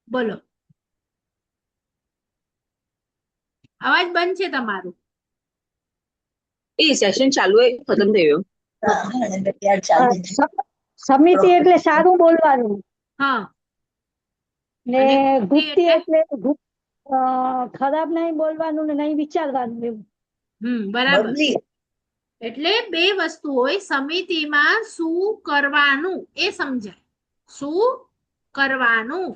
બોલો, અવાજ બંધ છે તમારું. એ સેશન ચાલુ હોય ખતમ થયો. સમિતિ એટલે સારું બોલવાનું હા, ને અને ગુપ્તી ગુપ્તી એટલે એટલે ખરાબ નહીં બોલવાનું ને નહીં વિચારવાનું એવું. બરાબર. એટલે બે વસ્તુ હોય, સમિતિમાં શું કરવાનું એ સમજાય, શું કરવાનું,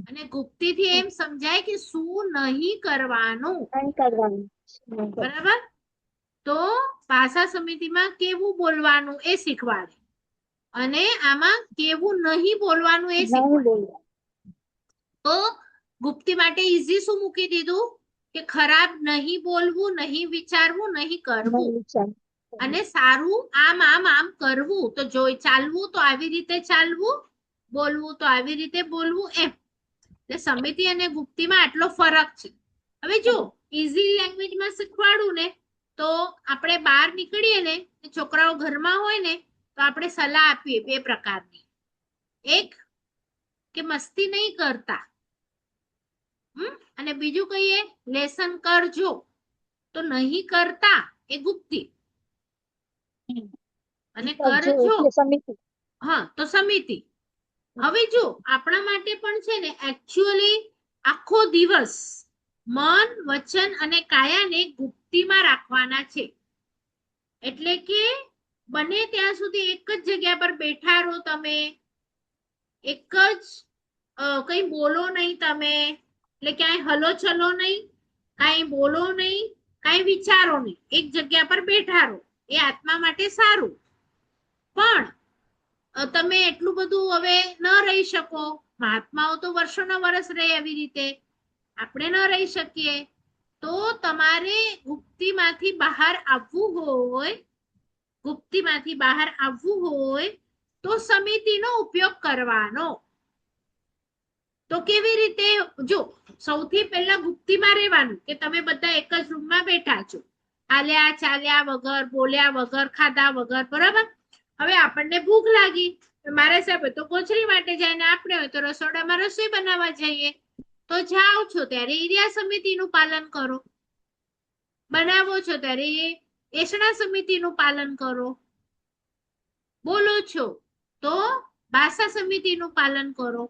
અને ગુપ્તી થી એમ સમજાય કે શું નહીં કરવાનું. નહીં કરવાનું. બરાબર. તો ભાષા સમિતિમાં કેવું બોલવાનું એ શીખવાડે, અને આમાં કેવું નહીં બોલવાનું એ નહીં શીખવાડે. બોલવાનું. તો ગુપ્તી માટે ઈઝી શું મૂકી દીધું કે ખરાબ નહીં બોલવું, નહીં વિચારવું, નહીં કરવું, નહીં વિચારવાનું. અને સારું આમ આમ આમ કરવું. તો જોઈ ચાલવું તો આવી રીતે ચાલવું, બોલવું તો આવી રીતે બોલવું, એમ. એટલે સમિતિ અને ગુપ્તીમાં આટલો ફરક છે. હવે જો ઈઝી લેંગ્વેજમાં શીખવાડું ને, તો આપણે બહાર નીકળીએ ને, છોકરાઓ ઘરમાં હોય ને, તો આપણે સલાહ આપીએ બે પ્રકારની. એક કે મસ્તી નહીં કરતા, અને બીજું કહીએ લેસન કરજો. તો નહીં કરતા એ ગુપ્તી, અને કરજો સમિતિ. હા તો સમિતિ. હવે જો આપણા માટે પણ છે ને, એકચ્યુઅલી આખો દિવસ મન, વચન અને કાયાને ગુપ્તીમાં રાખવાના છે. એટલે કે બને ત્યાં સુધી એક જ જગ્યા પર બેઠા રહો તમે, એક જ કઈ બોલો નહીં તમે, એટલે ક્યાંય હલો ચલો નહીં, કાંઈ બોલો નહીં, કાંઈ વિચારો નહીં, એક જગ્યા પર બેઠા રહો. એ આત્મા માટે સારું. પણ તમે એટલું બધું હવે ન રહી શકો. મહાત્માઓ તો વર્ષોના વર્ષ રહે એવી રીતે, આપણે ન રહી શકીએ. તો તમારે ગુપ્તીમાંથી બહાર આવવું હોય, ગુપ્તીમાંથી બહાર આવવું હોય તો સમિતિનો ઉપયોગ કરવાનો. તો કેવી રીતે? જો સૌથી પહેલા ગુપ્તીમાં રહેવાનું, કે તમે બધા એક જ રૂમમાં બેઠા છો, હાલ્યા ચાલ્યા વગર, બોલ્યા વગર, ખાધા વગર, બરાબર. હવે આપણને ભૂખ લાગી, મારા સાહેબ તો કોચરી માટે જાય, ને આપણે હોય તો રસોડામાં રસોઈ બનાવવા જઈએ. તો જાઓ છો ત્યારે ઈર્યા સમિતિનું પાલન કરો, બનાવો છો ત્યારે એષણા સમિતિનું પાલન કરો, બોલો છો તો ભાષા સમિતિનું પાલન કરો.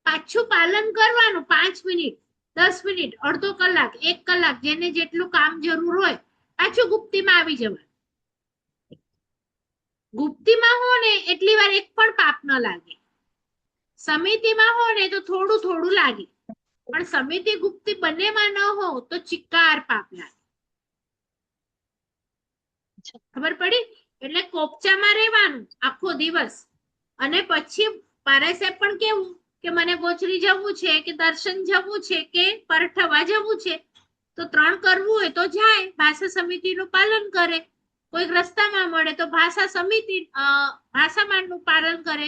પાછું પાલન કરવાનું 5 મિનિટ, 10 મિનિટ, અડધો કલાક, 1 કલાક, જેને જેટલું કામ જરૂર હોય, પાછું ગુપ્તીમાં આવી જવાનું. ગુપ્તીમાં હો ને એટલી વાર એક પણ પાપ ન લાગે, સમિતિમાં હો ને તો થોડું થોડું લાગે, પણ સમિતિ ગુપ્તી બંનેમાં ન હો તો ચિક્કાર પાપ લાગે. ખબર પડી? એટલે કોપચામાં રહેવાનું આખો દિવસ. અને પછી પારા સાહેબ પણ કેવું કે મને ગોચરી જવું છે, કે દર્શન જવું છે, કે પરઠવા જવું છે, તો 3 કરવું હોય તો જાય, ભાષા સમિતિનું પાલન કરે. કોઈક રસ્તામાં મળે તો ભાષા સમિતિ ભાષામાનનું પાલન કરે,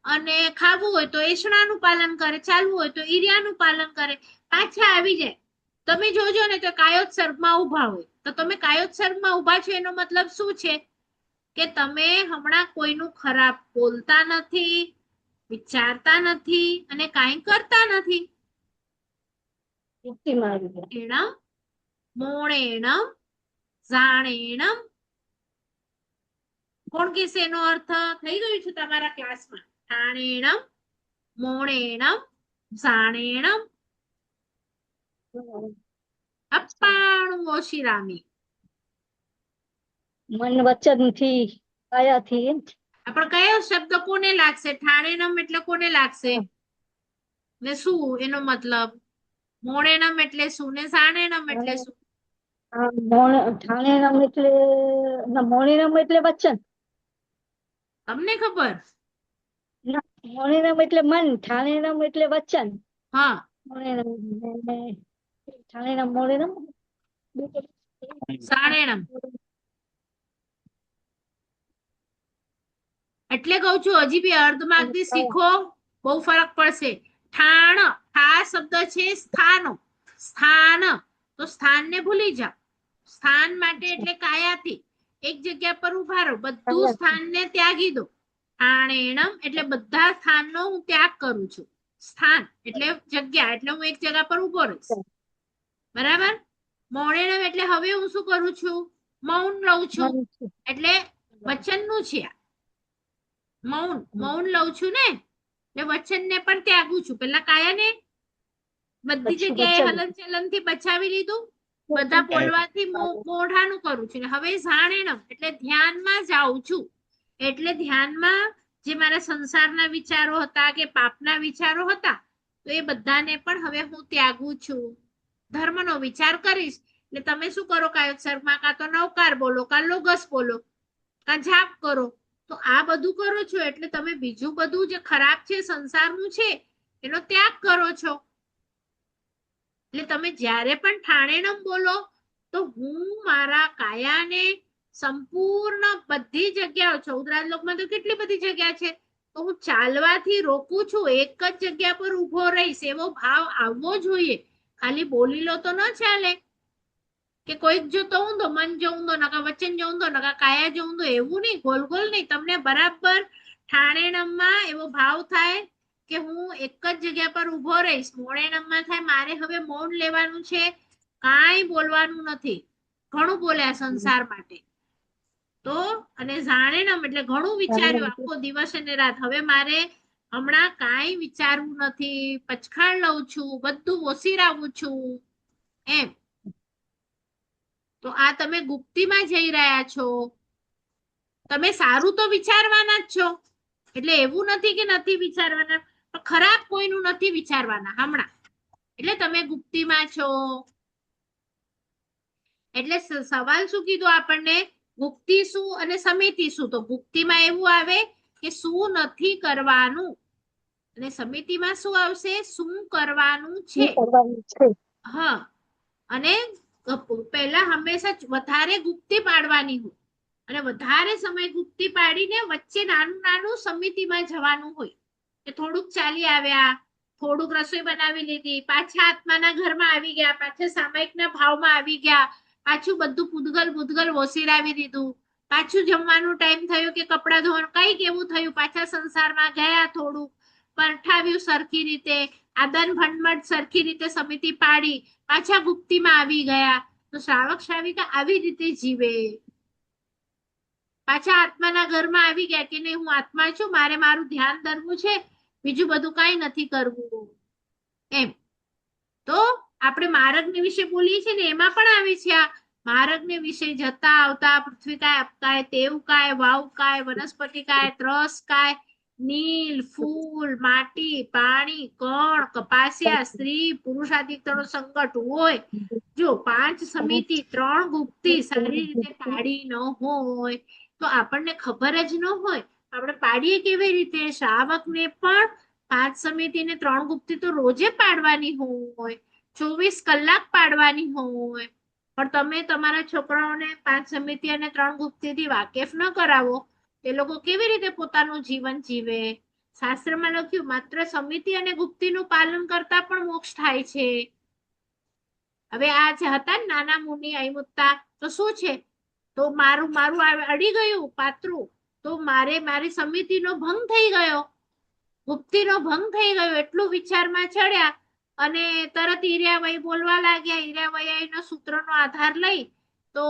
અને ખાવું હોય તો એષણાનું પાલન કરે, ચાલવું હોય તો ઈર્યાનું પાલન કરે, પાછા આવી જાય. તમે જોજો ને તો કાયોત્સર્ગમાં ઉભા હોય, તો તમે કાયોત્સર્ગમાં ઉભા છો એનો મતલબ શું છે? કે તમે હમણાં કોઈનું ખરાબ બોલતા નથી, વિચારતા નથી, અને કાંઈ કરતા નથી. એણમ મોણેણમ જાણેણમ. કોણ કેસે એનો અર્થ થઈ ગયું છે તમારા ક્લાસમાં? ઠાણેણમ, મોણેણમ, જાણેણમ. અપ્પાણું ઓશિરામી. મન વચન થી, કાયાથી. પણ કયો શબ્દ કોને લાગશે? ઠાણેણમ એટલે કોને લાગશે? ને શું એનો મતલબ? મોણેણમ એટલે શું, ને જાણેણમ એટલે શું? ઠાણેણમ એટલે, મોણેણમ એટલે વચન. તમને ખબર? મોણેણમ એટલે મન, ઠાણેણમ એટલે વચન. હા, ઠાણેણમ મોણેણમ સાણેણમ. એટલે કહું છું હજી બી અર્ધમાગધી શીખો, બહુ ફરક પડશે. ઠાણ, ઠા શબ્દ છે સ્થાનો, સ્થાન. તો સ્થાનને ભૂલી જાઓ. સ્થાન માટે એટલે કાયાથી એક જગ્યા પર ઉભા રહો, બધું સ્થાનને ત્યાગી દો. ઠાણેણમ એટલે બધા સ્થાનનો હું ત્યાગ કરું છું. સ્થાન એટલે જગ્યા, એટલે હું એક જગ્યા પર ઉભો રહીશ, બરાબર. મૌણેનમ એટલે હવે હું શું કરું છું? મૌન લઉં છું, મૌન છે. એટલે વચનનું છે આ. મૌન લઉં છું ને, એટલે વચનને પણ ત્યાગું છું. પેલા કાયાને બધી પછી જગ્યાએ વચન. હલનચલન થી બચાવી લીધું, બધા બોલવાથી મોઢાનું કરું છું. ને હવે જાણેણમ એટલે ધ્યાનમાં જાઉં છું, એટલે ધ્યાનમાં જે મારા સંસારના વિચારો હતા કે પાપના વિચારો હતા, તો એ બધાને પણ હવે હું ત્યાગું છું. ધર્મનો વિચાર કરીશ. એટલે તમે શું કરો કાયોત્સર્ગમાં? કાં તો નવકાર બોલો, કાં લોગસ બોલો, કાં જાપ કરો. તો આ બધું કરો છો એટલે તમે બીજું બધું જે ખરાબ છે સંસારનું છે એનો ત્યાગ કરો છો. એટલે તમે જ્યારે પણ ઠાણેણમ બોલો તો હું મારા કાયાને સંપૂર્ણ બધી જગ્યાઓ, ચૌદરાજલોકમાં તો કેટલી બધી જગ્યા છે, તો હું ચાલવાથી રોકું છું, એક જ જગ્યા પર ઉભો રહીશ, એવો ભાવ આવવો જોઈએ. ખાલી બોલી લો તો ન ચાલે કે કોઈક જો તો ઊંધો, મન જો ઊંધો, નકા વચન જો ઊંધો, નકા કાયા જો ઊંધો, એવું નહીં, ગોલ ગોલ નહીં. તમને બરાબર ઠાણેણમમાં એવો ભાવ થાય કે હું એક જ જગ્યા પર ઉભો રહીશ. મોણેનમમાં થાય મારે હવે મૌન લેવાનું છે, કાંઈ બોલવાનું નથી. ઘણું બોલ્યા સંસાર માટે તો, અને જાણેનમ એટલે ઘણું વિચાર્યું આખો દિવસ અને રાત. હવે મારે હમણાં કાંઈ વિચારવું નથી, પચખાણ લઉં છું, બધું ઓસીરાવું છું, એમ. તો આ તમે ગુપ્તીમાં જઈ રહ્યા છો. તમે સારું તો વિચારવાના જ છો, એટલે એવું નથી કે નથી વિચારવાના, પણ ખરાબ કોઈનું નથી વિચારવાના હમણાં, એટલે તમે ગુપ્તીમાં છો. એટલે સવાલ શું કીધું આપણને? ગુપ્તી શું અને સમિતિ શું? તો ગુપ્તીમાં એવું આવે કે શું નથી કરવાનું, અને સમિતિમાં શું આવશે? શું કરવાનું છે. હા, અને પહેલા હંમેશા વધારે ગુપ્તી પાડવાની હોય, અને વધારે સમય ગુપ્તી પાડીને વચ્ચે નાનું નાનું સમિતિમાં જવાનું હોય, કે થોડુંક ચાલી આવ્યા, થોડુંક રસોઈ બનાવી લીધી, પાછા આત્માના ઘરમાં આવી ગયા, પાછા સામાયિકના ભાવમાં આવી ગયા, પાછું બધું પૂદગલ ઓસીરાવી દીધું, પાછું જમવાનું ટાઈમ થયો કે કપડાં ધોવાનું કઈક એવું થયું, પાછા સંસારમાં ગયા, થોડુંક પરઠાવ્યું સરખી રીતે, આદાન ભંડમટ સરખી રીતે સમિતિ પાડી, પાછા ગુપ્તીમાં આવી ગયા. તો શ્રાવક શ્રાવિકા આવી રીતે જીવે. પાછા આત્માના ઘરમાં આવી ગયા કે નહીં, હું આત્મા છું, મારે મારું ધ્યાન ધરવું છે, બીજું બધું કઈ નથી કરવું, એમ. તો આપણે માર્ગને વિશે બોલીએ છીએ ને, એમાં પણ આવે છે આ માર્ગને વિશે. જતા આવતા પૃથ્વી કાય, અપકાય, તેવ કાય, વાવ કાય, વનસ્પતિ કાય, ત્રસ કાય, નીલ, ફૂલ, માટી, પાણી, કણ, કપાસિયા, સ્ત્રી પુરુષાદિક તનો સંકટ હોય, જો 5 સમિતિ 3 ગુપ્તી સારી રીતે પાડી ન હોય તો આપણને ખબર જ ન હોય, આપણે પાડીએ કેવી રીતે? શ્રાવકને પણ 5 સમિતિ ને 3 ગુપ્તી તો રોજે પાડવાની હોય, 24 કલાક પાડવાની હોય, પણ તમે તમારા છોકરાઓને 5 સમિતિ અને 3 ગુપ્તી થી વાકેફ ન કરાવો, એ લોકો કેવી રીતે પોતાનું જીવન જીવે? શાસ્ત્રમાં લખ્યું માત્ર સમિતિ અને ગુપ્તીનું પાલન કરતા પણ મોક્ષ થાય છે. હવે આ જે હતા ને નાના મુનિ અયમુત્તા, તો શું છે? તો મારું અડી ગયું પાત્રું, તો મારી સમિતિનો ભંગ થઈ ગયો, ગુપ્તીનો ભંગ થઈ ગયો, એટલું વિચારમાં ચડ્યા, અને તરત ઈર્યાવય બોલવા લાગ્યા. ઈર્યાવયનો સૂત્રનો આધાર લઈ તો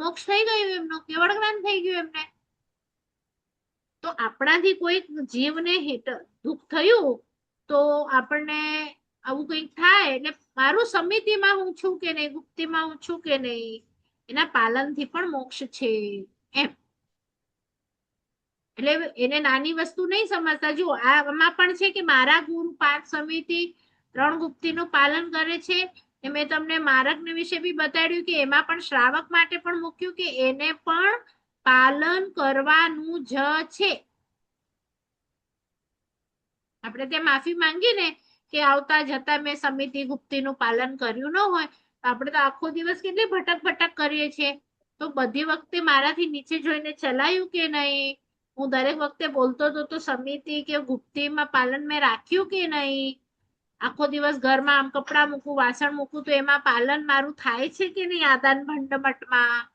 મોક્ષ થઈ ગયું એમનો, કેવળ જ્ઞાન થઈ ગયું એમને. તો આપણાથી કોઈ જીવને દુઃખ થયું તો આપણને આવું કંઈક થાય એટલે મારું સમિતિમાં હું છું કે નહીં, ગુપ્તીમાં હું છું કે નહીં, એના પાલનથી પણ મોક્ષ છે, એમ. એટલે એને નાની વસ્તુ નહીં સમજતા. જો આમાં પણ છે કે મારા ગુરુ 5 સમિતિ 3 ગુપ્તીનું પાલન કરે છે. મેં તમને માર્ગને વિશે બી બતાડ્યું કે એમાં પણ શ્રાવક માટે પણ મૂક્યું કે એને પણ પાલન કરવાનું જ છે. આપણે ત્યાં માફી માંગીએ ને કે આવતા જતા મેં સમિતિ ગુપ્તીનું પાલન કર્યું ન હોય, તો આપણે તો આખો દિવસ કેટલી ભટક કરીએ છીએ. તો બધી વખતે મારાથી નીચે જોઈને ચલાયું કે નહીં, હું દરેક વખતે બોલતો તો સમિતિ કે ગુપ્તીમાં પાલન મેં રાખ્યું કે નહીં, આખો દિવસ ઘરમાં આમ કપડા મૂકું, વાસણ મૂકું, તો એમાં પાલન મારું થાય છે કે નહીં? આદાન ભંડમટમાં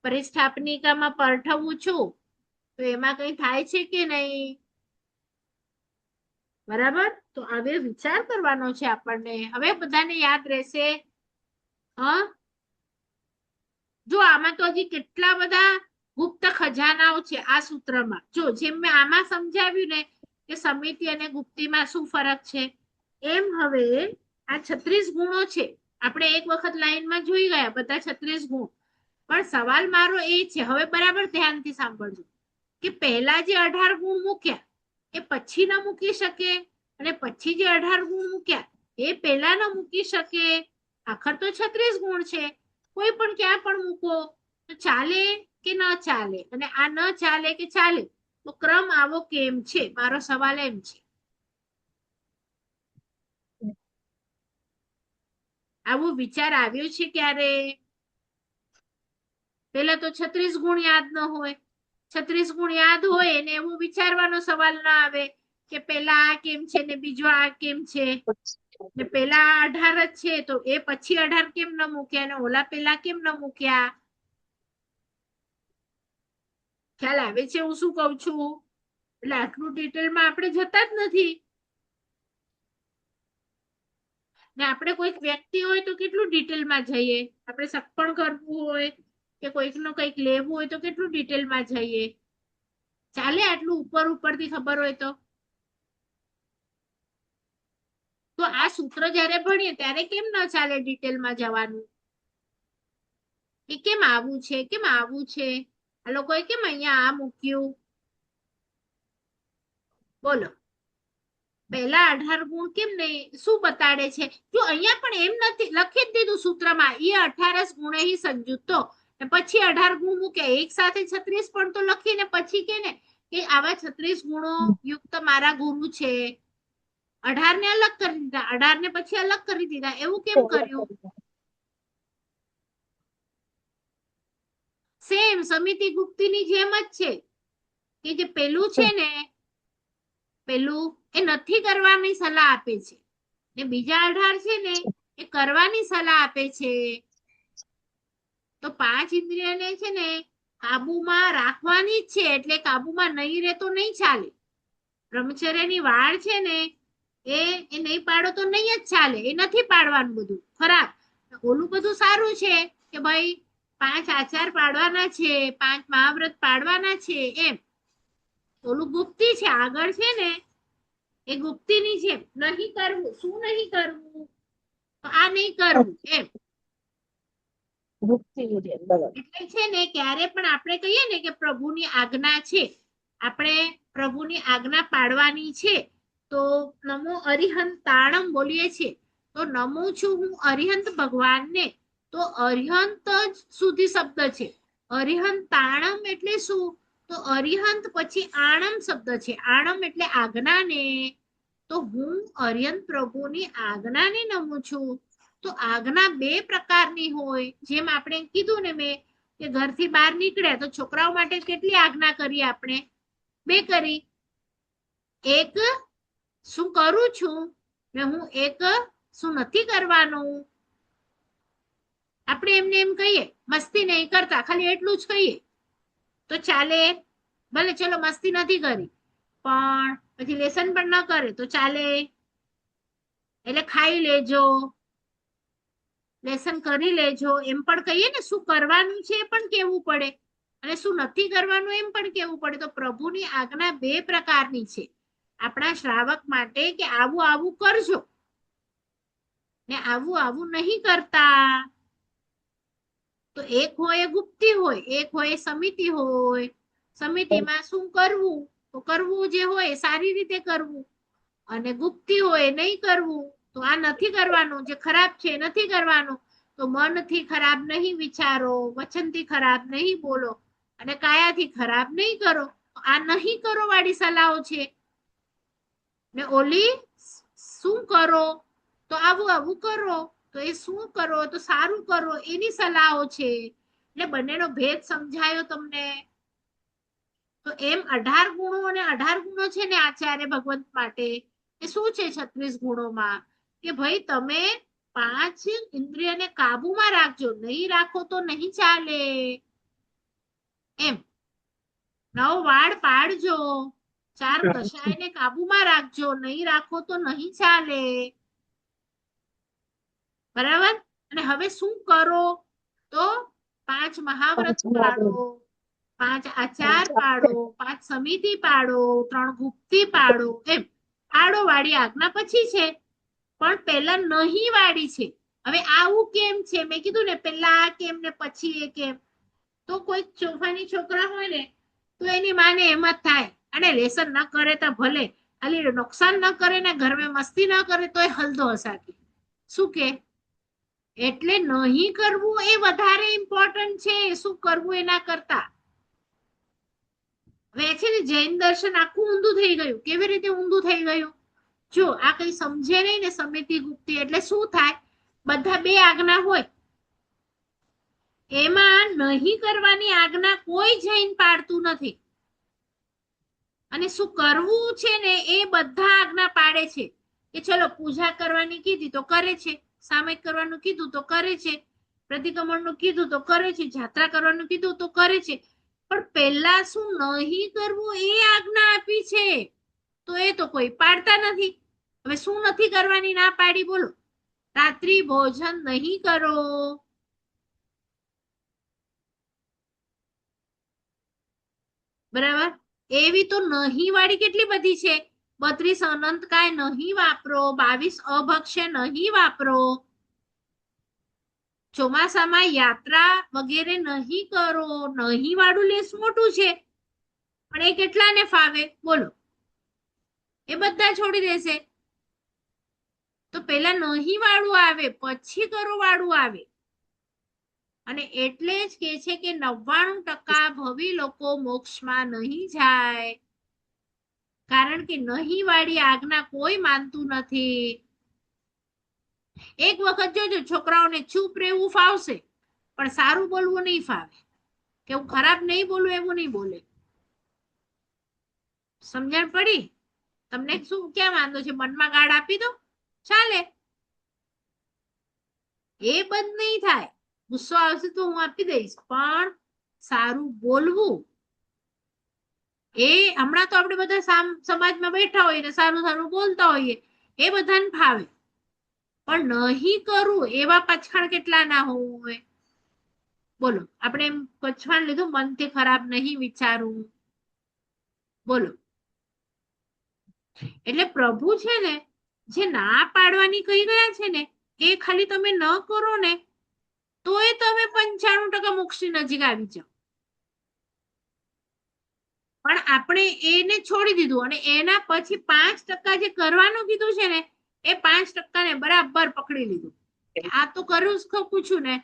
પરિસ્થાપનિકામાં પરઠવું છું, તો એમાં કઈ થાય છે કે નહીં? બરાબર? તો હવે વિચાર કરવાનો છે આપણને. હવે બધાને યાદ રહેશે. હા, જો આમાં તો હજી કેટલા બધા ગુપ્ત ખજાનાઓ છે આ સૂત્રમાં. જો જેમ મેં આમાં સમજાવ્યું ને કે સમિતિ અને ગુપ્તીમાં શું ફરક છે, એમ હવે આ 36 ગુણો છે. આપણે એક વખત લાઈનમાં જોઈ ગયા બધા 36 ગુણ. પણ સવાલ મારો એ છે, હવે બરાબર ધ્યાનથી સાંભળજો, કે પહેલા જે 18 ગુણ મૂક્યા એ પછી ન મૂકી શકે, અને પછી જે 18 ગુણ મૂક્યા એ પહેલા ન મૂકી શકે. આખર તો 36 ગુણ છે, કોઈ પણ ક્યાં પણ મૂકો તો ચાલે કે ન ચાલે? અને આ ન ચાલે કે ચાલે, તો ક્રમ આવો કેમ છે? મારો સવાલ એમ છે. આવો વિચાર આવ્યો છે ક્યારે? પેલા તો 36 ગુણ યાદ ન હોય. 36 ગુણ યાદ હોય ને એવું વિચારવાનો સવાલ ના આવે કે પેલા આ કેમ છે ને બીજો આ કેમ છે, ને પેલા 18 જ છે તો એ પછી 18 કેમ ન મૂક્યા ને ઓલા પેલા કેમ ન મૂક્યા? ખ્યાલ આવે છે હું શું કઉ છું? એટલે આટલું ડિટેલમાં આપણે જતા જ નથી. ને આપણે કોઈક વ્યક્તિ હોય તો કેટલું ડિટેલમાં જઈએ. આપણે સગપણ કરવું હોય કે કોઈકનું કંઈક લેવું હોય તો કેટલું ડિટેલમાં જઈએ. ચાલે આટલું ઉપર ઉપરથી ખબર હોય તો? તો આ સૂત્ર જ્યારે ભણીએ ત્યારે કેમ ન ચાલે ડિટેલમાં જવાનું? એ કેમ આવું છે, કેમ આવું છે? આ લોકોએ કેમ અહીંયા આ મૂક્યું? બોલો, પહેલા 18 ગુણ કેમ નહીં? શું બતાડે છે? જો અહીંયા પણ એમ નથી લખી જ દીધું સૂત્રમાં, એ 18 ગુણે હી સંયુક્તો, પછી 18 ગુણ મૂકે એક સાથે 36 પણ તો લખીને પછી કે ને કે આવા 36 ગુણો યુક્ત મારા ગુરુ છે. 18 ને અલગ કરી દીધા, 18 ને પછી અલગ કરી દીધા, એવું કેમ કર્યું? સેમ સમિતિ ગુપ્તીની જેમ જ છે કે જે પેલું છે ને, પેલું એ નથી કરવાની સલાહ આપે છે, ને બીજા 18 છે ને એ કરવાની સલાહ આપે છે. તો 5 ઇન્દ્રિયને છે ને કાબુમાં રાખવાની જ છે, એટલે કાબુમાં નહીં રહે તો નહીં ચાલે. બ્રહ્મચર્યની વાળ છે ને એ નહીં પાડો તો નહીં જ ચાલે. એ નથી પાડવાનું, બધું ખરાબ. ઓલું બધું સારું છે કે ભાઈ 5 આચાર પાડવાના છે, 5 મહાવ્રત પાડવાના છે, એમ. ઓલું ગુપ્તી છે, આગળ છે ને એ ગુપ્તીની છે. નહીં કરવું, શું નહીં કરવું? તો આ નહીં કરવું, એમ. એટલે છે ને ક્યારે પણ આપણે કહીએ ને કે પ્રભુની આજ્ઞા છે, આપણે પ્રભુની આજ્ઞા પાડવાની છે, તો નમો અરિહંતાણમ બોલીએ છીએ. તો નમું છું હું અરિહંત ભગવાનને. તો અરિહંત જ સુધી શબ્દ છે. અરિહંતાણમ એટલે શું? તો અરિહંત પછી આણમ શબ્દ છે. આણમ એટલે આજ્ઞાને. તો હું અરિહંત પ્રભુની આજ્ઞાને નમું છું. તો આજ્ઞા બે પ્રકારની હોય. જેમ આપણે કીધું ને મેં કે ઘરથી બહાર નીકળ્યા તો છોકરાઓ માટે કેટલી આજ્ઞા કરી આપણે? બે કરી. એક શું કરું છું ને હું એક શું નથી કરવાનું. આપણે એમને એમ કહીએ મસ્તી નહીં કરતા, ખાલી એટલું જ કહીએ તો ચાલે? ભલે ચલો મસ્તી નથી કરી પણ પછી લેસન પણ ન કરે તો ચાલે? એટલે ખાઈ લેજો, લેસન કરી લેજો, એમ પણ કહીએ ને. શું કરવાનું છે એ પણ કેવું પડે, અને શું નથી કરવાનું એમ પણ કેવું પડે. તો પ્રભુની આજ્ઞા બે પ્રકારની છે આપણા શ્રાવક માટે, કે આવું આવું કરજો ને આવું આવું નહીં કરતા. તો એક હોય ગુપ્તી હોય, એક હોય સમિતિ હોય. સમિતિમાં શું કરવું, તો કરવું જે હોય સારી રીતે કરવું, અને ગુપ્તી હોય નહીં કરવું, તો આ નથી કરવાનું, જે ખરાબ છે નથી કરવાનું. તો મનથી ખરાબ નહીં વિચારો, વચનથી ખરાબ નહીં બોલો, અને કાયાથી ખરાબ નહીં કરો. આ નહીં કરો વાળી સલાહો છે. ને ઓલી શું કરો, તો આવું આવું કરો, તો એ શું કરો તો સારું કરો, એની સલાહો છે. એટલે બંનેનો ભેદ સમજાયો તમને? તો એમ 18 ગુણો અને 18 ગુણો છે ને આચાર્ય ભગવંત માટે, એ શું છે 36 ગુણોમાં? કે ભાઈ તમે 5 ઇન્દ્રિયને કાબુમાં રાખજો, નહીં રાખો તો નહીં ચાલે. એમ 9 વાળ પાડજો, ચાર કશાયને કાબુમાં રાખજો, નહીં રાખો તો નહીં ચાલે. બરાબર. અને હવે શું કરો? તો 5 મહાવ્રત પાડો, 5 આચાર પાડો, 5 સમિતિ પાડો, 3 ગુપ્તી પાડો, એમ આડોવાળી આજ્ઞા પછી છે, પણ પહેલા નહીં વાળી છે. હવે આવું કેમ છે? મેં કીધું ને પહેલા આ કેમ ને પછી એ કેમ. તો કોઈ ચોફાની છોકરા હોય ને તો એની માને એમ જ થાય, અને લેસન ન કરે તો ભલે, ખાલી નુકસાન ન કરે ને ઘરમાં મસ્તી ન કરે તોય હલદો હસાકી. શું કે? એટલે નહીં કરવું એ વધારે ઇમ્પોર્ટન્ટ છે શું કરવું એના કરતા. હવે છે ને જૈન દર્શન આખું ઊંધું થઈ ગયું. કેવી રીતે ઊંધું થઈ ગયું? જો આ કઈ સમજે નહીં ને સમિતિ ગુપ્તી એટલે શું થાય? બધા 2 આજ્ઞા હોય, એમાં નહીં કરવાની આજ્ઞા કોઈ જૈન પાડતું નથી, અને શું કરવું છે ને એ બધા આજ્ઞા પાડે છે. કે ચલો પૂજા કરવાની કીધી તો કરે છે, સામયિક કરવાનું કીધું તો કરે છે, પ્રતિક્રમણનું કીધું તો કરે છે, જાત્રા કરવાનું કીધું તો કરે છે. પણ પહેલા શું નહીં કરવું એ આજ્ઞા આપી છે, તો એ તો કોઈ પાડતા નથી. હવે શું નથી કરવાની ના પાડી બોલો? રાત્રિ ભોજન નહીં કરો. બરાબર. એવી તો નહીં વાળી કેટલી બધી છે. 32 અનંતકાય નહીં વાપરો, 22 અભક્ષ્ય નહીં વાપરો, ચોમાસામાં યાત્રા વગેરે નહીં કરો. નહીં વાળું લેસ મોટું છે, પણ એ કેટલાને ફાવે બોલો? એ બધા છોડી દેશે. તો પેલા નહીં વાળું આવે, પછી કરો વાળું આવે. અને એટલે જ કે છે કે 99% ભવી લોકો મોક્ષમાં નહીં જાય, કારણ કે નહીં વાળી આજ્ઞા કોઈ માનતું નથી. એક વખત જોજો, છોકરાઓને ચૂપ રહેવું ફાવશે, પણ સારું બોલવું નહીં ફાવે. કે હું ખરાબ નહીં બોલું એવું નહીં બોલે. સમજણ પડી? તમને શું ક્યાં વાંધો છે? મનમાં ગાળ આપી દો, ચાલે. એ બંધ નહીં થાય. ગુસ્સો આવશે તો હું આપી દઈશ, પણ સારું બોલવું એ હમણાં તો આપણે બધા સમાજમાં બેઠા હોઈએ ને સારું સારું બોલતા હોઈએ, એ બધાને ફાવે. પણ નહીં કરવું એવા પછાણ કેટલા ના હોવું હોય બોલો? આપણે એમ પછાણ લીધું, મનથી ખરાબ નહીં વિચારવું બોલો. એટલે પ્રભુ છે ને જે ના પાડવાની કહી ગયા છે ને, એ ખાલી તમે ન કરો ને તોય તમે 95% મોક્ષની નજીક આવી જાઓ. પણ આપણે એને છોડી દીધું, અને એના પછી 5% જે કરવાનું કીધું છે ને, એ 5% ને બરાબર પકડી લીધું. આ તો કરું જ પૂછું ને,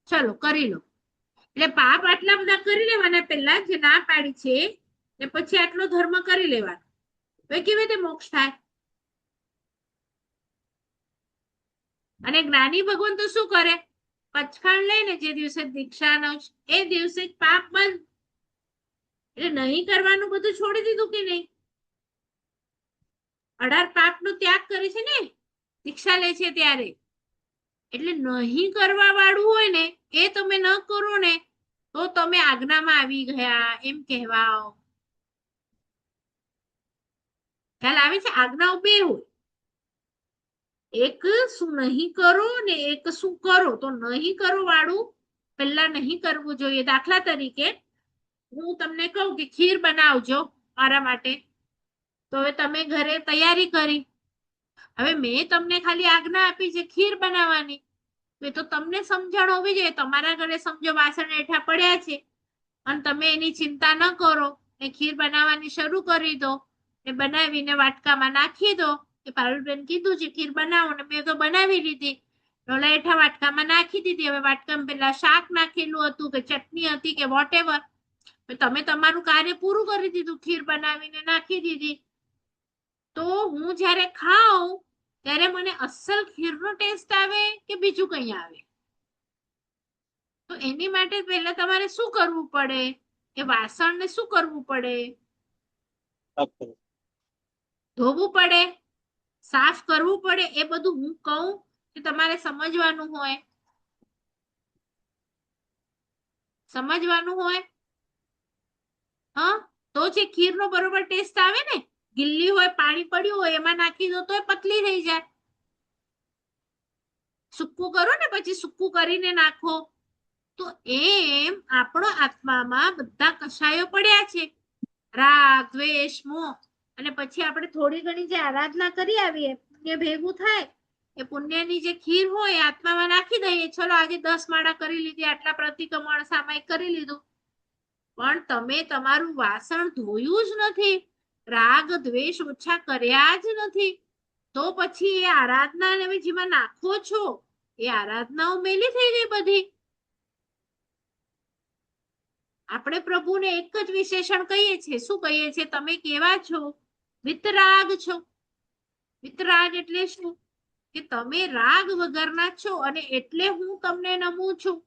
ચલો કરી લો. એટલે પાપ આટલા બધા કરી લેવાના પહેલા જે ના પાડી છે, ને પછી આટલો ધર્મ કરી લેવાનો. તો કેવી રીતે મોક્ષ થાય? અને જ્ઞાની ભગવાન તો શું કરે? પચખાણ લઈને જે દિવસે દીક્ષાનો એ દિવસે જ પાપ બંધ. એટલે નહીં કરવાનું બધું છોડી દીધું કે નહીં? 18 પાપનો ત્યાગ કરે છે ને દીક્ષા લે છે ત્યારે. એટલે નહીં કરવા વાળું હોય ને એ તમે ન કરો ને તો તમે આજ્ઞામાં આવી ગયા એમ કહેવાઓ. ખ્યાલ આવે છે? આજ્ઞાઓ 2 હોય, એક શું નહીં કરો ને એક શું કરો. તો નહીં કરો વાળું પહેલા નહીં કરવું જોઈએ. દાખલા તરીકે હું તમને કહું કે ખીર બનાવજો મારા માટે, તો હવે તમે ઘરે તૈયારી કરી. હવે મેં તમને ખાલી આજ્ઞા આપી છે ખીર બનાવવાની, એ તો તમને સમજણ હોવી જોઈએ. તમારા ઘરે સમજો વાસણ હેઠા પડ્યા છે અને તમે એની ચિંતા ન કરો ને ખીર બનાવવાની શરૂ કરી દો ને બનાવીને વાટકામાં નાખી દો. કે પારુલબેન કીધું છે ખીર બનાવો, ને મેં તો બનાવી લીધી, રોલા હેઠા વાટકામાં નાખી દીધી. હવે વાટકામાં પેલા શાક નાખેલું હતું કે ચટણી હતી કે વોટ એવર, તમે તમારું કાર્ય પૂરું કરી દીધું, ખીર બનાવીને નાખી દીધી. તો હું જ્યારે ખાઉં ત્યારે મને અસલ ખીરનો ટેસ્ટ આવે કે બીજું કંઈ આવે? તો એની માટે પહેલા તમારે શું કરવું પડે? એ વાસણને શું કરવું પડે? ધોવું પડે, સાફ કરવું પડે. એ બધું હું કહું કે તમારે સમજવાનું હોય, સમજવાનું હોય. હા, તો છે ખીરનો બરોબર ટેસ્ટ આવે ને, ગિલ્લી હોય પાણી પડ્યું હોય એમાં નાખી દો તોય પતલી થઈ જાય. સૂકું કરો ને પછી સૂકું કરીને નાખો. તો એમ આપણો આત્મામાં બધા કષાયો પડ્યા છે, રાગ દ્વેષ મોહ, અને પછી આપણે થોડી ઘણી જે આરાધના કરી આવીએ પુણ્ય ભેગું થાય, એ પુણ્યની જે ખીર હોય એ આત્મામાં નાખી દઈએ. ચલો આજે 10 માળા કરી લીધી, આટલા પ્રતિક્રમણ સામાયિક કરી લીધું, પણ તમે તમારું વાસણ ધોયું જ નથી, રાગ દ્વેષ ઓછા કર્યા જ નથી, તો પછી એ આરાધના ને જેમાં નાખો છો એ આરાધનાઓ મેલી થઈ ગઈ બધી. આપણે પ્રભુને એક જ વિશેષણ કહીએ છીએ. શું કહીએ છીએ? તમે કેવા છો? વિતરાગ છો. વિતરાગ એટલે શું? કે તમે રાગ વગરના છો, અને એટલે હું તમને નમું છું.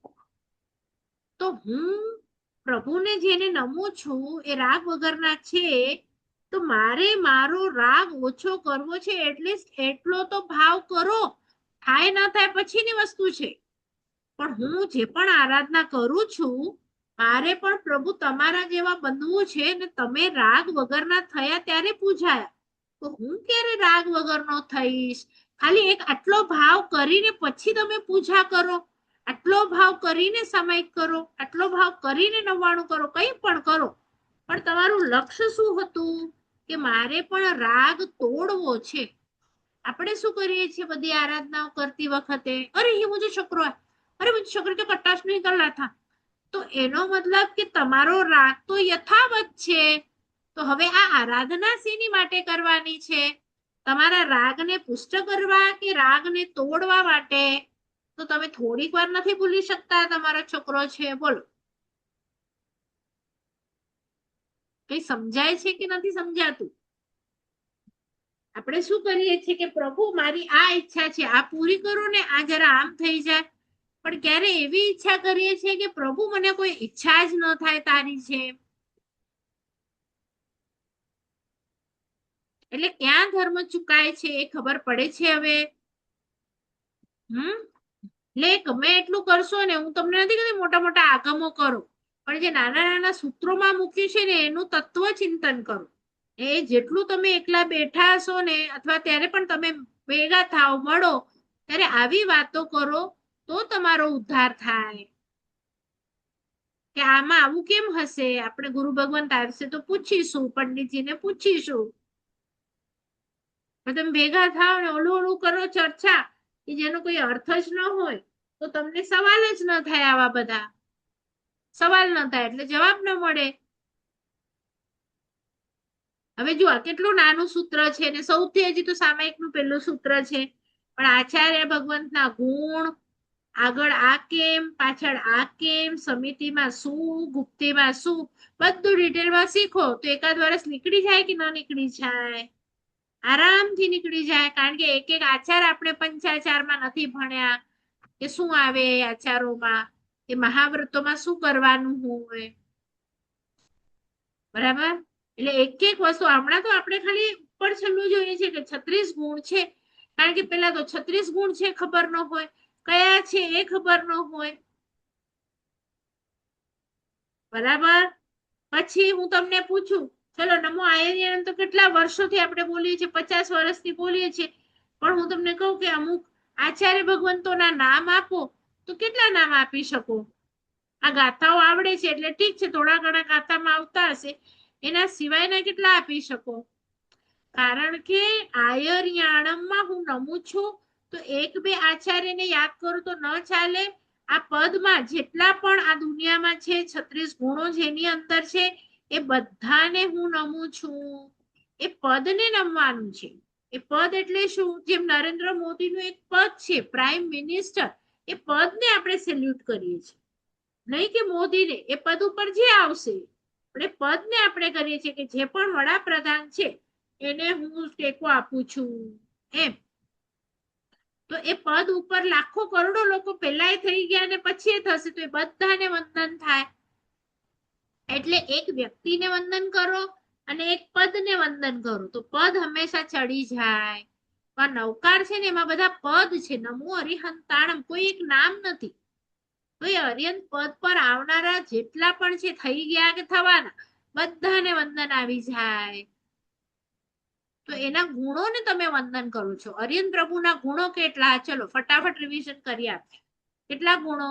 તો હું પ્રભુને જેને નમું છું એ રાગ વગરના છે, તો મારે મારો રાગ ઓછો કરવો છે, એટલે એટલો તો ભાવ કરો. થાય ના થાય પછીની વસ્તુ છે, પણ હું જે પણ આરાધના કરું છું, મારે પણ પ્રભુ તમારા જેવા બનવું છે, ને તમે રાગ વગરના થયા ત્યારે પૂજાયા, તો હું ક્યારે રાગ વગરનો થઈશ? ખાલી એક આટલો ભાવ કરીને પછી તમે પૂજા કરો, આટલો ભાવ કરીને સામાયિક કરો, આટલો ભાવ કરીને 99 કરો, કંઈ પણ કરો, પણ તમારું લક્ષ્ય શું હતું? કે મારે પણ રાગ તોડવો છે. આપણે શું કરીએ છીએ બધી આરાધનાઓ કરતી વખતે? અરે ये मुझे शुक्र है, अरे मुझे शुक्र तो कटाक्ष नहीं कर रहा था. તો એનો મતલબ કે તમારો રાગ તો યથાવત છે. તો હવે આ આરાધના શેની માટે કરવાની છે? તમારા રાગને પુષ્ટ કરવા કે રાગને તોડવા માટે? તો તમે થોડીક વાર નથી ભૂલી શકતા તમારો છોકરો છે? બોલો, કઈ સમજાય છે કે નથી સમજાતું? આપણે શું કરીએ છીએ કે પ્રભુ મારી આ ઈચ્છા છે, આ પૂરી કરો ને, આ જરા આમ થઈ જાય. પણ ક્યારે એવી ઈચ્છા કરીએ છીએ કે પ્રભુ મને કોઈ ઈચ્છા જ ન થાય તારી છે. એટલે ક્યાં ધર્મ ચુકાય છે એ ખબર પડે છે હવે. એટલે ગમે એટલું કરશો ને, હું તમને નથી કહેતી મોટા મોટા આગમો કરો, પણ જે નાના નાના સૂત્રોમાં મૂક્યું છે ને એનું તત્વ ચિંતન કરો. એ જેટલું તમે એકલા બેઠા હશો ને, અથવા ત્યારે પણ તમે ભેગા થાવ, મળો, ત્યારે આવી વાતો કરો તો તમારો ઉદ્ધાર થાય. કે આમાં આવું કેમ હશે? આપણે ગુરુ ભગવંત આવશે તો પૂછીશું, પંડિતજીને પૂછીશું. તમે ભેગા થાવ ને ઓલું ઓલું કરો ચર્ચા, કે જેનો કોઈ અર્થ જ ન હોય, તો તમને સવાલ જ ન થાય. આવા બધા સવાલ ન થાય એટલે જવાબ ન મળે. હવે જુઓ કેટલું નાનું સૂત્ર છે, ને સૌથી હજી તો સામાયિકનું પહેલું સૂત્ર છે, પણ આચાર્ય ભગવંતના ગુણ, આગળ આ કેમ, પાછળ આ કેમ, સમિતિમાં શું, ગુપ્તીમાં શું, બધું ડિટેલમાં શીખો તો એકાદ વર્ષ નીકળી જાય કે ન નીકળી જાય? આરામથી નીકળી જાય. કારણ કે એક એક આચાર આપણે પંચાચારમાં નથી ભણ્યા કે શું આવે આચારોમાં, કે મહાવ્રતોમાં શું કરવાનું હોય, બરાબર? એટલે એક એક વસ્તુ હમણાં તો આપણે ખાલી ઉપર છેલ્લું જોઈએ છે કે 36 ગુણ છે, કારણ કે પેલા તો 36 ગુણ છે ખબર ન હોય, કયા છે એ ખબર ન હોય, બરાબર? પછી હું તમને પૂછું, ચલો નમો આયર્ય તો કેટલા વર્ષોથી આપણે બોલીએ છીએ, 50 વર્ષથી બોલીએ છીએ, પણ હું તમને કહું કે અમુક આચાર્ય ભગવંતોના નામ આપો તો કેટલા નામ આપી શકો? આ ગાથાઓ આવડે છે એટલે ઠીક છે, થોડા ઘણા ગાથામાં આવતા હશે, એના સિવાયના કેટલા આપી શકો? કારણ કે આયર્યાણમમાં હું નમું છું, તો એક બે આચાર્યને યાદ કરું તો ન ચાલે. આ પદમાં જેટલા પણ આ દુનિયામાં છે 36 ગુણો જેની અંદર છે, એ બધાને હું નમું છું. એ પદને નમવાનું છે. એ પદ એટલે શું? જેમ નરેન્દ્ર મોદીનું એક પદ છે પ્રાઇમ મિનિસ્ટર, એ પદને આપણે સેલ્યુટ કરીએ છીએ, નહીં કે મોદીને. એ પદ ઉપર જે આવશે આપણે પદને આપણે કરીએ છીએ કે જે પણ વડાપ્રધાન છે એને હું ટેકો આપું છું એમ. તો એ પદ ઉપર લાખો કરોડો લોકો પહેલાય થઈ ગયા ને પછી થશે, તો એ બધાને વંદન થાય. એટલે એક વ્યક્તિને વંદન કરો અને એક પદને વંદન કરો, તો પદ હંમેશા ચડી જાય. પણ નવકાર છે ને એમાં બધા પદ છે. નમો હરિહંતાણમ, કોઈ એક નામ નથી. તો એ અર્યંત પદ પર આવનારા જેટલા પણ છે, થઈ ગયા કે થવાના, બધાને વંદન આવી જાય. તો એના ગુણોને તમે વંદન કરો છો. અરિયન પ્રભુના ગુણો કેટલા? ચલો ફટાફટ રિવિઝન કરી આપે. કેટલા ગુણો?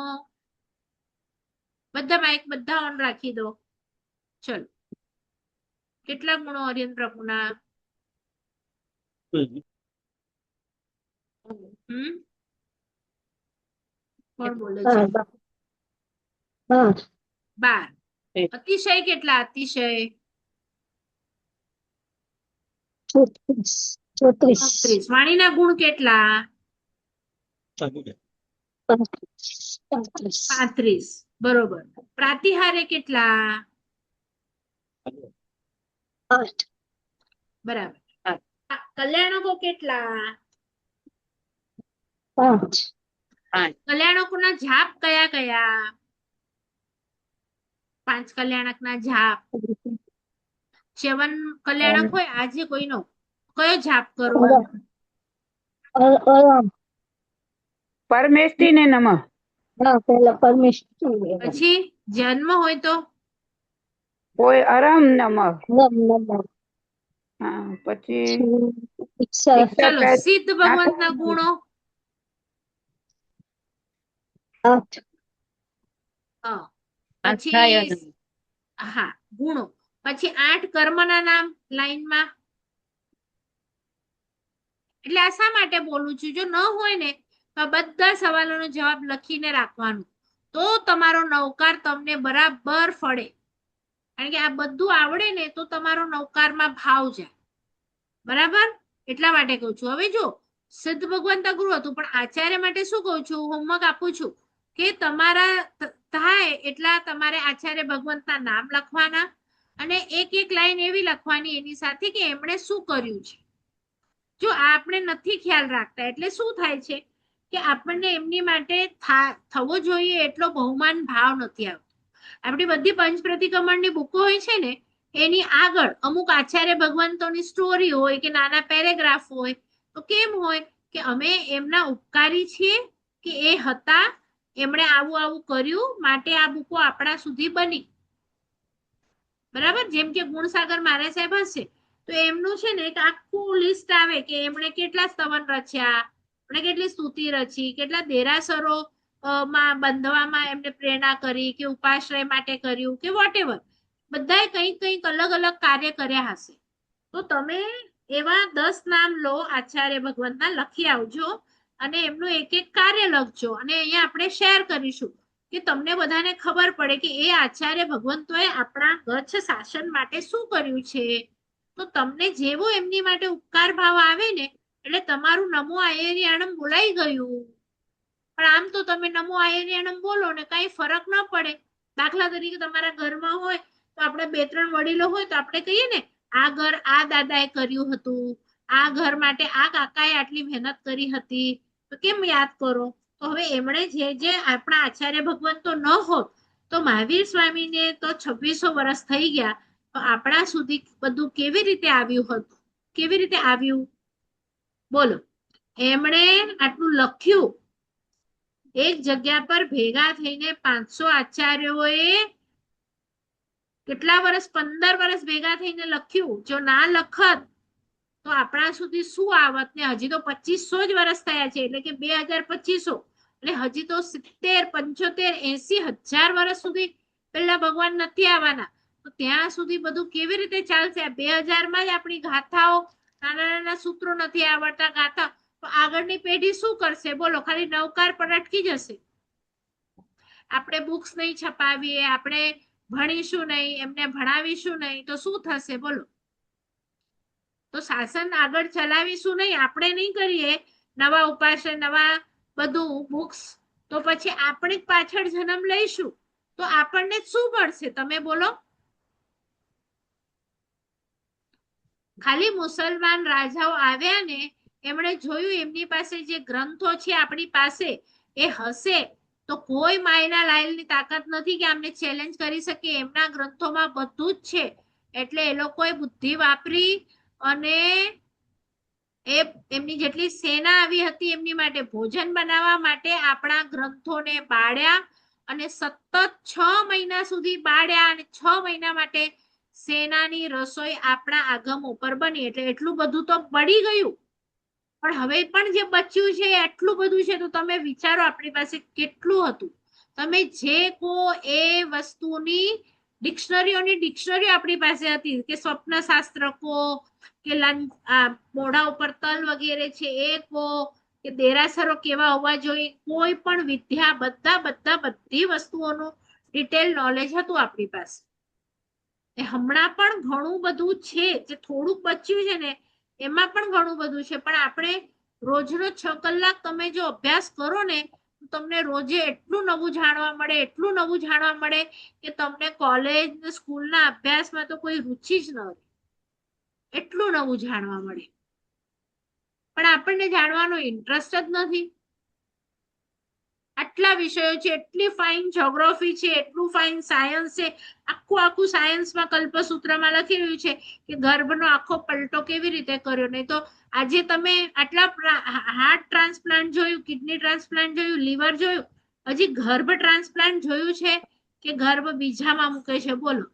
બધા માઇક બધા ઓન રાખી દો. ચલો કેટલા ગુણો અરિયન પ્રભુના? કોણ બોલે છે? 12. અતિશય કેટલા? અતિશય 34. વાણીના ગુણ કેટલા? 35. બરોબર. પ્રાતિહાર્ય કેટલા? બરાબર. કલ્યાણકો કેટલા? 5. કલ્યાણકોના જાપ કયા કયા? 5 કલ્યાણકના જાપ. 7 કલ્યાણક હોય આજે કોઈનો કયો જાપ કરો? પરમેષ્ટિને નમઃ. પછી જન્મ હોય તો કોઈ અરમ નમઃ. હા, પછી ચલો સિદ્ધ ભગવંતના ગુણો. હા, પછી હા ગુણો. પછી 8 કર્મના નામ લાઈનમાં. એટલે આ શા માટે બોલું છું? જો ન હોય ને તો બધા સવાલોનો જવાબ લખીને રાખવાનું, તો તમારો નવકાર તમને બરાબર ફળે. કારણ કે આ બધું આવડે ને તો તમારો નવકારમાં ભાવ જાય. બરાબર? એટલા માટે કહું છું. હવે જો સિદ્ધ ભગવંત ગુરુ હતું, પણ આચાર્ય માટે શું કહું છું? હોમવર્ક આપું છું કે તમારા થાય એટલા તમારે આચાર્ય ભગવંતના નામ લખવાના અને એક એક લાઈન એવી લખવાની એની સાથે કે એમણે શું કર્યું છે. જો આપણે નથી ખ્યાલ રાખતા એટલે શું થાય છે કે આપણને એમની માટે થવો જોઈએ એટલો બહુમાન ભાવ નથી આવતો. આપણી બધી પંચ પ્રતિક્રમણની બુકો હોય છે ને એની આગળ અમુક આચાર્ય ભગવંતોની સ્ટોરી હોય કે નાના પેરેગ્રાફ હોય, તો કેમ હોય કે અમે એમના ઉપકારી છીએ કે એ હતા, એમણે આવું આવું કર્યું માટે આ બુકો આપણા સુધી બની. બરાબર? જેમ કે ગુણસાગર મહારાજ સાહેબ હશે તો એમનું છે ને એક આખું લિસ્ટ આવે કે એમણે કેટલા સ્તવન રચ્યા, એમણે કેટલી સ્તુતિ રચી, કેટલા દેરાસરો માં બંધવામાં એમને પ્રેરણા કરી કે ઉપાશ્રય માટે કર્યું કે વોટેવર, બધાએ કંઈક કંઈક અલગ અલગ કાર્ય કર્યા હશે. તો તમે એવા 10 નામ લો આચાર્ય ભગવંતના, લખી આવજો અને એમનું એક એક કાર્ય લખજો અને અહીંયા આપણે શેર કરીશું કે તમને બધાને ખબર પડે કે એ આચાર્ય ભગવંતોએ આપણા ગચ્છ શાસન માટે શું કર્યું છે. તો તમને જેવો એમની માટે ઉપકાર ભાવ આવે ને એટલે તમારું નમો આયર્યાણમ બોલાઈ ગયું. પણ આમ તો તમે નમો આયર્યાણમ બોલો ને કઈ ફરક ન પડે. દાખલા તરીકે તમારા ઘરમાં હોય તો આપણે 2-3 વડીલો હોય તો આપણે કહીએ ને આ ઘર આ દાદાએ કર્યું હતું, આ ઘર માટે આ કાકાએ આટલી મહેનત કરી હતી, તો કેમ યાદ કરો? તો હવે એમણે જે આપણા આચાર્ય ભગવંતો ન હોત તો મહાવીર સ્વામીને તો 2600 વર્ષ થઈ ગયા, તો આપણા સુધી બધું કેવી રીતે આવ્યું હતું? કેવી રીતે આવ્યું બોલો? એમણે આટલું લખ્યું. એક જગ્યા પર ભેગા થઈને 500 આચાર્યોએ કેટલા વર્ષ? 15 વર્ષ ભેગા થઈને લખ્યું. જો ના લખત તો આપણા સુધી શું આવત? ને હજી તો 2500 જ વર્ષ થયા છે, એટલે કે 2250, એટલે હજી તો 70, 75, 80,000 વર્ષ સુધી પેલા ભગવાન નથી આવવાના. તો ત્યાં સુધી બધું કેવી રીતે ચાલશે? 2000 માં જ આપણી ગાથાઓ, નાના નાના સૂત્રો નથી આવડતા ગાથા, તો આગળની પેઢી શું કરશે બોલો? ખાલી નવકાર પર અટકી જશે. આપણે બુક્સ નહીં છપાવીએ, આપણે ભણીશું નહીં, એમને ભણાવીશું નહીં, તો શું થશે બોલો? તો શાસન આગળ ચલાવીશું નહીં, આપણે નહીં કરીએ નવા ઉપાશ્રય, નવા બધું બુક્સ, તો પછી આપણે પાછળ જન્મ લઈશું તો આપણને શું મળશે તમે બોલો? ખાલી મુસલમાન રાજાઓ આવ્યા ને એમણે જોયું એમની પાસે જે ગ્રંથો છે આપણી પાસે એ હશે તો કોઈ માયના લાયલની તાકાત નથી કે આમને ચેલેન્જ કરી શકે. એમના ગ્રંથોમાં બધું જ છે. એટલે એ લોકોએ બુદ્ધિ વાપરી અને એમની જેટલી સેના આવી હતી એમની માટે ભોજન બનાવવા માટે આપણા ગ્રંથોને બાળ્યા અને સતત 6 મહિના સુધી બાળ્યા અને 6 મહિના માટે સેનાની રસોઈ આપણા આગમ ઉપર બની. એટલે એટલું બધું તો બળી ગયું, પણ હવે પણ જે બચ્યું છે એ એટલું બધું છે. તો તમે વિચારો આપણી પાસે કેટલું હતું. તમે જે કહો એ વસ્તુની ડિક્શનરીઓની ડિક્શનરી આપણી પાસે હતી, કે સ્વપ્ન શાસ્ત્ર કહો, કે મોઢા ઉપર તલ વગેરે છે એ કહો, કે દેરાસરો કેવા હોવા જોઈએ, કોઈ પણ વિદ્યા, બધી વસ્તુઓનું ડિટેલ નોલેજ હતું આપણી પાસે. હમણાં પણ ઘણું બધું છે, જે થોડુંક બચ્યું છે ને એમાં પણ ઘણું બધું છે. પણ આપણે રોજનો 6 કલાક તમે જો અભ્યાસ કરો ને, તમને રોજે એટલું નવું જાણવા મળે, એટલું નવું જાણવા મળે કે તમને કોલેજ સ્કૂલના અભ્યાસમાં તો કોઈ રુચિ જ ન હોય, એટલું નવું જાણવા મળે. પણ આપણને જાણવાનો ઇન્ટરેસ્ટ જ નથી. આટલા વિષયો છે, એટલી ફાઇન જ્યોગ્રાફી છે, એટલું ફાઇન સાયન્સ છે. આખું સાયન્સમાં કલ્પસૂત્રમાં લખી રહ્યું છે કે ગર્ભનો આખો પલટો કેવી રીતે કર્યો. નહીં તો આજે તમે આટલા હાર્ટ ટ્રાન્સપ્લાન્ટ જોયું, કિડની ટ્રાન્સપ્લાન્ટ જોયું, લીવર જોયું, હજી ગર્ભ ટ્રાન્સપ્લાન્ટ જોયું છે કે ગર્ભ બીજામાં મૂકે છે? બોલો.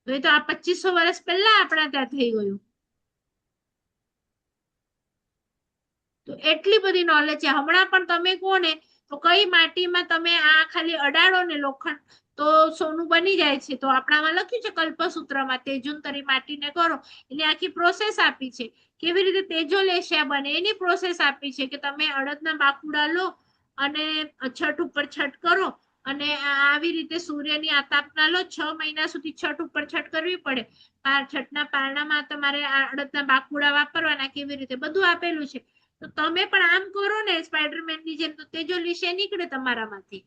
તો એ તો આ 2500 વર્ષ પહેલા આપણા ત્યાં થઈ ગયું. તો એટલી બધી નોલેજ છે. હમણાં પણ તમે કહો ને તો કઈ માટીમાં તમે આ ખાલી અડાડો ને લોખંડ તો સોનું બની જાય છે. તો આપણામાં લખ્યું છે કલ્પસૂત્રમાં, તેજુંતરી માટીને કરો, એની આખી પ્રોસેસ આપી છે. કેવી રીતે તેજોલેશિયા બને એની પ્રોસેસ આપી છે, કે તમે અડદના બાકુડા લો અને છઠ ઉપર છઠ કરો, અને આવી રીતે સૂર્યની આતાપના લો. 6 મહિના સુધી છઠ ઉપર છઠ કરવી પડે. છઠના પારણામાં તમારે અડદના બાકુડા વાપરવાના, કેવી રીતે બધું આપેલું છે. તો તમે પણ આમ કરો ને સ્પાઈડરમેન ની જેમ, તો તેજોલેશિયા નીકળે તમારામાંથી.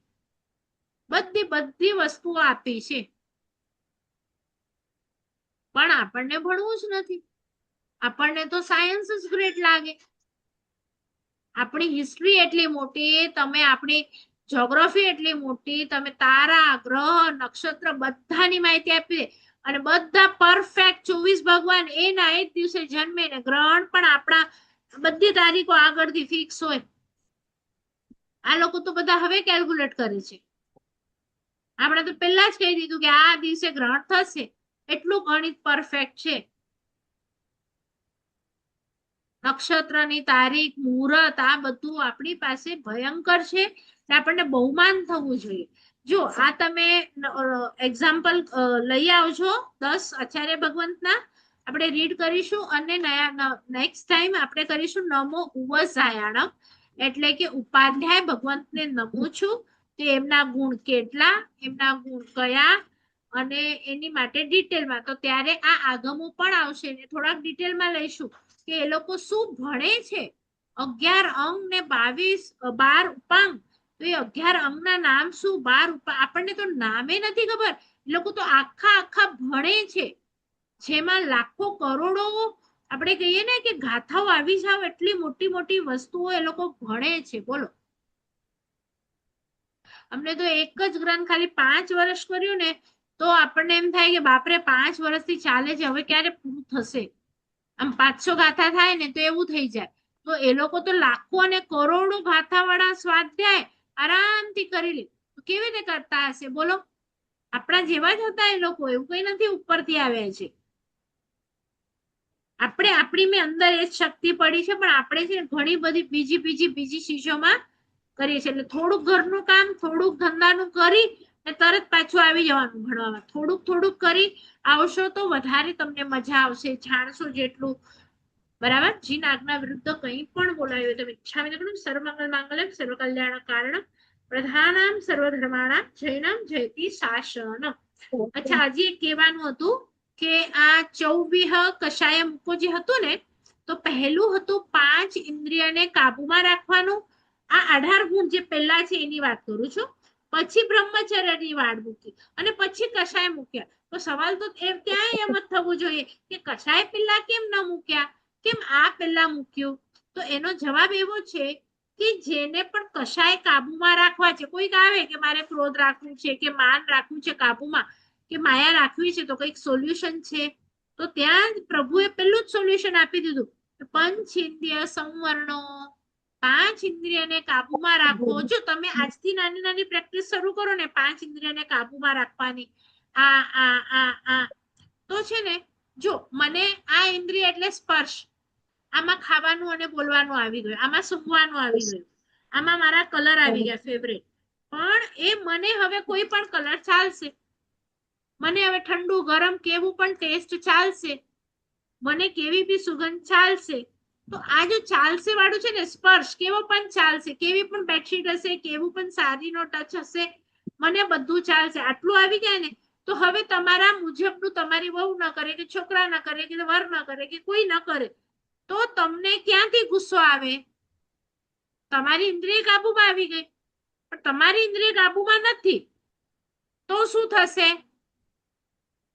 બધી વસ્તુઓ આપી છે, પણ આપણને ભણવું જ નથી. આપણને તો સાયન્સ જ ગ્રેટ લાગે. આપણી હિસ્ટ્રી એટલી મોટી, તમે આપણી જ્યોગ્રાફી એટલી મોટી, તમે તારા, ગ્રહ, નક્ષત્ર બધાની માહિતી આપી, અને બધા પરફેક્ટ 24 ભગવાન એના એ જ દિવસે જન્મે ને ગ્રહણ પણ આપણા બધી તારીખો આગળથી ફિક્સ હોય. આ લોકો તો બધા હવે કેલ્ક્યુલેટ કરે છે. આપણે તો પહેલા જ કહી દીધું કે આ દિવસે ગ્રહણ થશે. એટલું ગણિત પરફેક્ટ છે. નક્ષત્રની તારીખ, મુહૂર્ત, આ બધું આપણી પાસે ભયંકર છે. આપણને બહુમાન થવું જોઈએ. જો આ તમે એક્ઝામ્પલ લઈ આવજો 10 આચાર્ય ભગવંતના, આપણે રીડ કરીશું. અને નેક્સ્ટ ટાઈમ આપણે કરીશું નમો ઉવસાયાણમ, એટલે કે ઉપાધ્યાય ભગવંતને નમું છું, તે એમના ગુણ કેટલા, એમના ગુણ કયા, અને એની માટે ડિટેલમાં. તો ત્યારે આ આગમો પણ આવશે ને થોડાક ડિટેલમાં લઈશું કે એ લોકો શું ભણે છે. 11 અંગ ને 12 ઉપાંગ. તો એ 11 અંગના નામ શું, 12 આપણને તો નામે નથી ખબર. એ લોકો તો આખા ભણે છે, જેમાં લાખો કરોડો આપણે કહીએ ને કે ગાથાઓ આવી જાવ, એટલી મોટી મોટી વસ્તુઓ એ લોકો ભણે છે. બોલો. અમને તો એક જ ગ્રંથ ખાલી 5 વર્ષ કર્યું ને તો આપણને એમ થાય કે બાપરે 5 વર્ષથી ચાલે છે, હવે ક્યારે પૂરું થશે. આમ 500 ગાથા થાય ને તો એવું થઈ જાય. તો એ લોકો તો લાખો અને કરોડો ગાથા વાળા સ્વાધ્યાય આરામથી કરી લે. કેવી રીતે કરતા હશે બોલો? આપણા જેવા જ હતા એ લોકો, એવું કઈ નથી ઉપરથી આવ્યા છે. આપણે આપણી મેં અંદર એ શક્તિ પડી છે, પણ આપણે છે ઘણી બધી બીજી ચીજોમાં કરીએ છીએ. એટલે થોડુંક ઘરનું કામ, થોડુંક ધંધાનું કરી ને તરત પાછું આવી જવાનું ભણવામાં. થોડુંક કરી આવશો તો વધારે તમને મજા આવશે, જાણશો જેટલું. બરાબર. જીન આજ્ઞા વિરુદ્ધ કંઈ પણ બોલાયું તમે ઈચ્છા વિના સર્વમંગલ માંગલ્યમ સર્વ કલ્યાણ કારણમ પ્રધાનામ સર્વધર્માણામ જૈનમ જયતિ શાસન. અચ્છા, હજી એક કહેવાનું હતું કે આ ચૌવિહ કષાય મૂકો જે હતું ને, તો પહેલું હતું 5 ઇન્દ્રિયને કાબુમાં રાખવાનું. આ 18 ગુણ જે પહેલા છે એની વાત કરું છું. પછી બ્રહ્મચર્યની વાત મૂકી અને પછી કષાય મૂક્યા. તો સવાલ તો ત્યાં એમ જ થવું જોઈએ કે કષાય પહેલા કેમ ન મૂક્યા, કેમ આ પહેલા મૂક્યું? તો એનો જવાબ એવો છે કે જેને પણ કષાય કાબુમાં રાખવા છે, કોઈક આવે કે મારે ક્રોધ રાખવું છે, કે માન રાખવું છે કાબુમાં, કે માયા રાખવી છે, તો કઈક સોલ્યુશન છે. તો ત્યાં પ્રભુએ પેલું જ સોલ્યુશન આપી દીધું, પંચ ઇન્દ્રિય સંવરણો, 5 ઇન્દ્રિયને કાબુમાં રાખો. જો તમે આજથી નાની પ્રેક્ટિસ શરૂ કરો ને 5 ઇન્દ્રિયને કાબુમાં રાખવાની, આ છે ને, જો મને આ ઇન્દ્રિય એટલે સ્પર્શ, આમાં ખાવાનું અને બોલવાનું આવી ગયું, આમાં સૂંઘવાનું આવી ગયું, આમાં મારા કલર આવી ગયા ફેવરેટ, પણ એ મને હવે કોઈ પણ કલર ચાલશે, મને હવે ઠંડુ ગરમ કેવું પણ ટેસ્ટ ચાલશે, મને કેવી બી સુગંધ ચાલશે. તો આ જો ચાલશે વાળું છે ને, સ્પર્શ કેવો પણ ચાલશે, કેવી પણ બેડશીટ હશે, કેવું પણ સાડીનો ટચ હશે, મને બધું ચાલશે, આટલું આવી જાય ને, તો હવે તમારા મુજબનું તમારી વહુ ન કરે કે છોકરા ન કરે કે વર ન કરે કે કોઈ ન કરે, તો તમને ક્યાંથી ગુસ્સો આવે? તમારી ઇન્દ્રિય કાબુમાં આવી ગઈ, પણ તમારી ઇન્દ્રિય કાબુમાં નથી, તો શું થશે?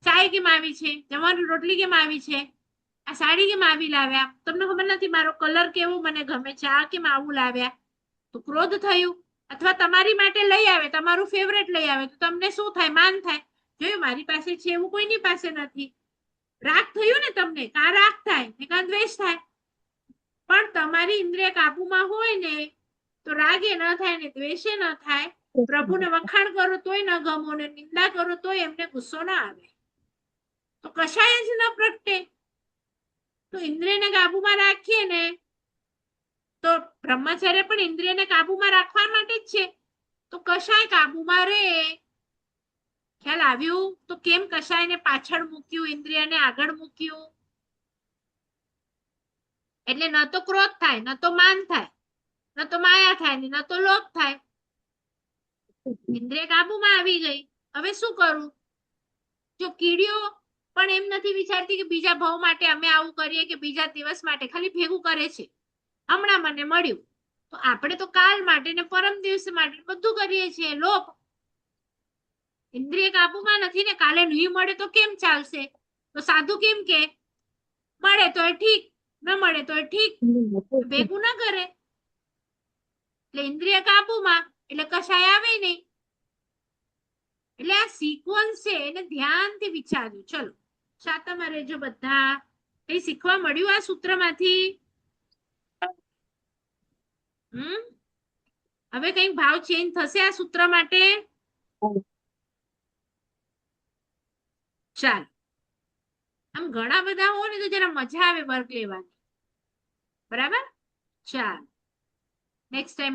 ચાય કેમ આવી છે, જમવાની રોટલી કેમ આવી છે, આ સાડી કેમ આવી લાવ્યા, તમને ખબર નથી મારો કલર કેવો મને ગમે છે, આ કેમ આવું લાવ્યા, તો ક્રોધ થયું. અથવા તમારી માટે લઈ આવે, તમારું ફેવરેટ લઈ આવે, તો તમને શું થાય? માન થાય, જોયું મારી પાસે છે એવું કોઈની પાસે નથી. રાગ થયું ને તમને, કા રાગ થાય ને કા દ્વેષ થાય, પણ તમારી ઇન્દ્રિય કાબુમાં હોય ને, તો રાગે ન થાય ને દ્વેષે ન થાય. પ્રભુને વખાણ કરો તોય ન ગમો ને નિંદા કરો તોય એમને ગુસ્સો ના આવે, તો કશાય જ ન પ્રગટે. તો ઇન્દ્રિયને કાબુમાં રાખીએ ને, તો બ્રહ્મચર્ય પણ ઇન્દ્રિયને કાબુમાં રાખવા માટે જ છે. તો કશાય કાબુમાં રહે. ખ્યાલ આવ્યું? તો કેમ કશાયને પાછળ મૂક્યું, ઇન્દ્રિયને આગળ મૂક્યું? એટલે ન તો ક્રોધ થાય, ન તો માન થાય, ન તો માયા થાય, ને ન તો લોભ થાય. ઇન્દ્રિય કાબુમાં આવી ગઈ. હવે શું કરું? જો કીડીઓ પણ એમ નથી વિચારતી કે બીજા ભાવ માટે અમે આવું કરીએ કે બીજા દિવસ માટે, ખાલી ભેગું કરે છે. હમણાં મને મળ્યું, તો આપણે તો કાલ માટે ને પરમ દિવસ માટે બધું કરીએ છીએ. લોભ, ઇન્દ્રિય કાબુમાં નથી ને, કાલે નહીં મળે તો કેમ ચાલશે? તો સાધુ કેમ કે મળે તો એ ઠીક, ન મળે તો એ ઠીક, ભેગું ના કરે. એટલે ઇન્દ્રિય કાબુમાં, એટલે કશાય આવે નહીં. એટલે આ સિક્વન્સ છે, એને ધ્યાનથી વિચારજો. ચલો શાંતમાં રહેજો બધા. કઈ શીખવા મળ્યું આ સૂત્રમાંથી? હવે કઈ ભાવ ચેન્જ થશે આ સૂત્ર માટે? ચાલ, આમ ઘણા બધા હોય ને તો જરા મજા આવે વર્ક લેવાની. બરાબર? ચાલ, નેક્સ્ટ ટાઈમ